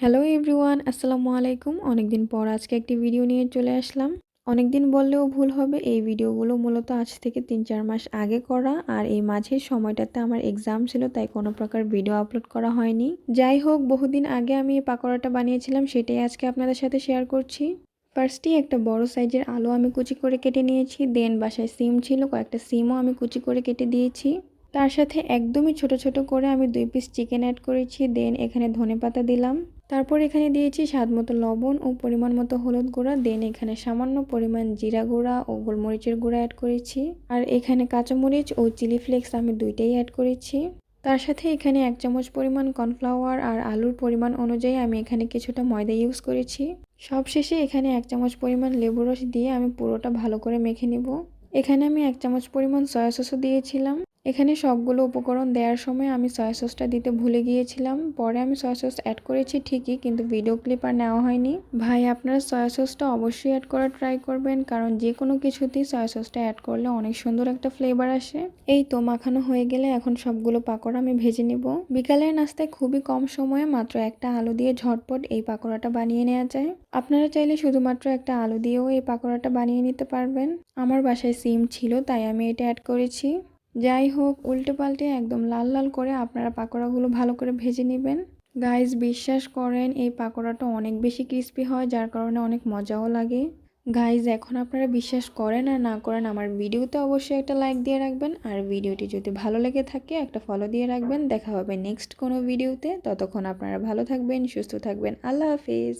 Hello everyone, আসসালামু আলাইকুম। অনেকদিন পর আজকে একটি ভিডিও নিয়ে চলে আসলাম। অনেকদিন বললেও ভুল হবে, এই ভিডিওগুলো মূলত আজ থেকে ৩-৪ মাস আগে করা, আর এই মাঝের সময়টাতে আমার এক্সাম ছিল, তাই কোনো প্রকার ভিডিও আপলোড করা হয়নি। যাই হোক, বহুদিন আগে আমি এই পাকোড়াটা বানিয়েছিলাম, সেটাই আজকে আপনাদের সাথে শেয়ার করছি। ফার্স্টেই একটা বড় সাইজের আলু আমি কুচি করে কেটে নিয়েছি। দেন বাসায় সিম ছিল, কয়েকটা সিমও আমি কুচি করে কেটে দিয়েছি। তার সাথে একদমই ছোট ছোট করে আমি 2 পিস চিকেন অ্যাড করেছি। দেন এখানে ধনেপাতা দিলাম। তারপর এখানে দিয়েছি স্বাদমতো লবণ ও পরিমাণ মতো হলুদ গুঁড়া। দেন এখানে সামান্য পরিমাণ জিরা গুঁড়া ও গোলমরিচের গুঁড়া অ্যাড করেছি। আর এখানে কাঁচামরিচ ও চিলি ফ্লেক্স আমি দুইটাই অ্যাড করেছি। তার সাথে এখানে 1 চামচ পরিমাণ কর্নফ্লাওয়ার আর আলুর পরিমাণ অনুযায়ী আমি এখানে কিছুটা ময়দা ইউজ করেছি। সবশেষে এখানে 1 চামচ পরিমাণ লেবু রস দিয়ে আমি পুরোটা ভালো করে মেখে নিব। এখানে আমি 1 চামচ পরিমাণ সয়া সসও দিয়েছিলাম। এখানে সবগুলো উপকরণ দেওয়ার সময় আমি সয়া সসটা দিতে ভুলে গিয়েছিলাম। পরে আমি সয়া সস অ্যাড করেছি ঠিকই, কিন্তু ভিডিও ক্লিপ আর নেওয়া হয়নি। ভাই, আপনারা সয়া সসটা অবশ্যই অ্যাড করার ট্রাই করবেন, কারণ যে কোনো কিছুতেই সয়া সসটা অ্যাড করলে অনেক সুন্দর একটা ফ্লেভার আসে। এই তো মাখানো হয়ে গেলে এখন সবগুলো পাকোড়া আমি ভেজে নিব। বিকালের নাস্তায় খুবই কম সময়ে মাত্র একটা আলু দিয়ে ঝটপট এই পাকোড়াটা বানিয়ে নেওয়া যায়। আপনারা চাইলে শুধুমাত্র একটা আলু দিয়েও এই পাকোড়াটা বানিয়ে নিতে পারবেন। আমার বাসায় সিম ছিল, তাই আমি এটা অ্যাড করেছি। যাই হোক, উল্টে পাল্টে একদম লাল লাল করে আপনারা পাকোড়াগুলো ভালো করে ভেজে নেবেন। গাইস, বিশ্বাস করেন এই পাকোড়াটা অনেক বেশি ক্রিস্পি হয়, যার কারণে অনেক মজাও লাগে। গাইস, এখন আপনারা বিশ্বাস করেন আর না করেন, আমার ভিডিওতে অবশ্যই একটা লাইক দিয়ে রাখবেন, আর ভিডিওটি যদি ভালো লেগে থাকে একটা ফলো দিয়ে রাখবেন। দেখা হবে নেক্সট কোনো ভিডিওতে। ততক্ষণ আপনারা ভালো থাকবেন, সুস্থ থাকবেন। আল্লাহ হাফিজ।